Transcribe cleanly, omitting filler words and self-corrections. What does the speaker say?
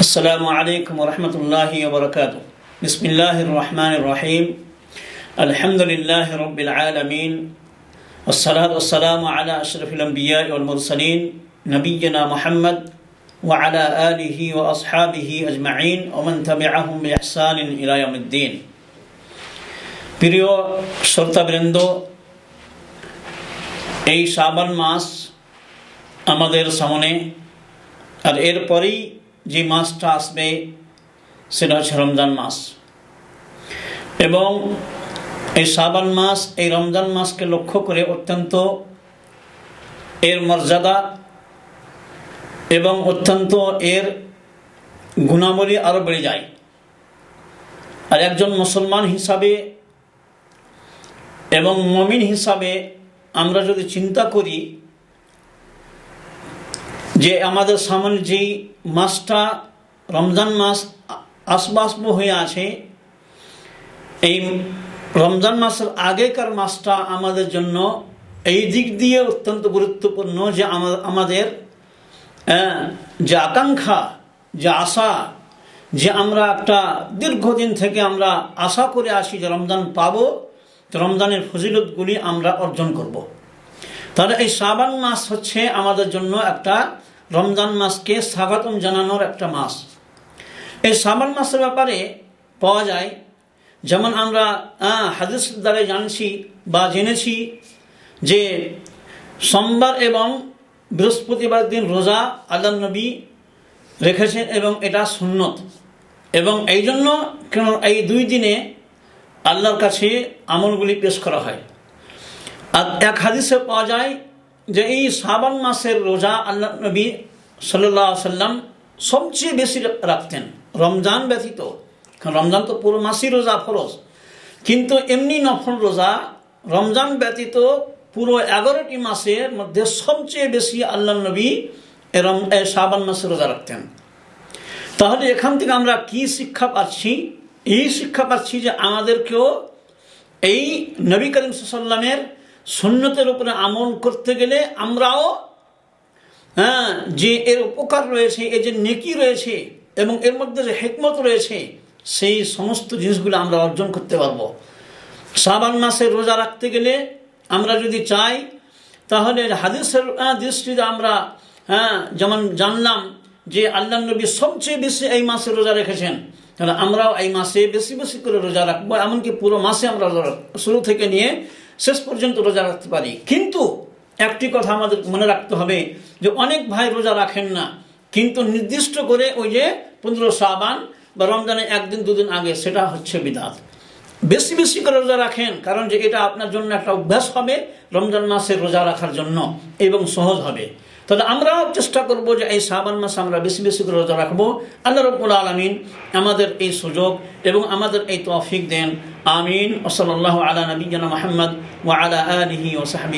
আসসালামু আলাইকুম রহমতুল্লাহি ওবরাকাতুহু। বিসমিল্লাহির রহমানির রহিম। আলহামদুলিল্লাহি রাব্বিল আলামিন। ওয়াসসালাতু ওয়াসসালামু আলা আশরাফিল আমবিয়া ওয়াল মুরসালিন নবিয়্যিনা মুহাম্মদ ওয়া আলা আলিহি ওয়া আসহাবিহি আজমাইন ওয়া মান তাবিআহুম বিইহসানিন ইলা ইয়াউমিদ্দিন। প্রিয় শ্রোতাবৃন্দ, এই শাবান মাস আমাদের সামনে, আর এরপরেই যে মাসটা আসবে সেটা হচ্ছে রমজান মাস। এবং এই শাবান মাস, এই রমজান মাসকে লক্ষ্য করে অত্যন্ত এর মর্যাদা এবং অত্যন্ত এর গুণাবলী আরও বেড়ে যায়। আর একজন মুসলমান হিসাবে এবং মুমিন হিসাবে আমরা যদি চিন্তা করি যে আমাদের সামনে যেই মাসটা রমজান মাস আসবাসব হয়ে আছে, এই রমজান মাসের আগেকার মাসটা আমাদের জন্য এই দিক দিয়ে অত্যন্ত গুরুত্বপূর্ণ যে আমাদের যে আকাঙ্ক্ষা, যে আশা, যে আমরা একটা দীর্ঘদিন থেকে আমরা আশা করে আসি যে রমজান পাবো, রমজানের ফজিলতগুলি আমরা অর্জন করব। তাহলে এই শাবান মাস হচ্ছে আমাদের জন্য একটা রমজান মাসকে স্বাগতম জানানোর একটা মাস। এই শাবান মাসের ব্যাপারে পাওয়া যায়, যেমন আমরা হাদিস দ্বারা জানছি বা জেনেছি যে সোমবার এবং বৃহস্পতিবার দিন রোজা আল্লাহ নবী রেখেছেন এবং এটা সুন্নত। এবং এই জন্য কেন এই দুই দিনে আল্লাহর কাছে আমলগুলি পেশ করা হয়। আর এক হাদিসে পাওয়া যায় যে এই শাবান মাসের রোজা আল্লাহ নবী সাল্লাল্লাহু আলাইহি সাল্লাম সবচেয়ে বেশি রাখতেন রমজান ব্যতীত। কারণ রমজান তো পুরো মাসই রোজা ফরজ, কিন্তু এমনি নফল রোজা রমজান ব্যতীত পুরো 11টি মাসের মধ্যে সবচেয়ে বেশি আল্লাহ নবী শাবান মাসে রোজা রাখতেন। তাহলে এখান থেকে আমরা কি শিক্ষা পাচ্ছি? এই শিক্ষা পাচ্ছি যে আমাদেরকেও এই নবী করিম সাল্লাল্লাহু আলাইহি ওয়াসাল্লামের সুন্নতের উপরে আমল করতে গেলে আমরাও যে এর উপকার রয়েছে, এর যে নেকি রয়েছে এবং এর মধ্যে যে হিকমত রয়েছে, সেই সমস্ত জিনিসগুলো আমরা অর্জন করতে পারবো। শাবান মাসে রোজা রাখতে গেলে আমরা যদি চাই, তাহলে হাদিসের দৃষ্টিতে আমরা যেমন জানলাম যে আল্লাহ নবী সবচেয়ে বেশি এই মাসে রোজা রেখেছেন, তাহলে আমরাও এই মাসে বেশি বেশি করে রোজা রাখবো। এমনকি পুরো মাসে আমরা শুরু থেকে নিয়ে শেষ পর্যন্ত রোজা রাখতে পারি। কিন্তু একটি কথা আমাদের মনে রাখতে হবে যে অনেক ভাই রোজা রাখেন না, কিন্তু নির্দিষ্ট করে ওই যে 15 শাবান বা রমজানের একদিন দুদিন আগে, সেটা হচ্ছে বিদআত। বেশি বেশি করে রোজা রাখেন, কারণ যে এটা আপনার জন্য একটা অভ্যাস হবে রমজান মাসে রোজা রাখার জন্য এবং সহজ হবে। তাহলে আমরাও চেষ্টা করব যে এই শাবান মাসে আমরা বেশি বেশি করে রোজা রাখবো। আল্লাহ রাব্বুল আলামিন আমাদের এই সুযোগ এবং আমাদের এই তৌফিক দেন। আমিন। ওয়া সাল্লাল্লাহু আলা নবিয়্যিনা মুহাম্মদ ওয়া আলা আলিহি ওয়া সাহবিহি।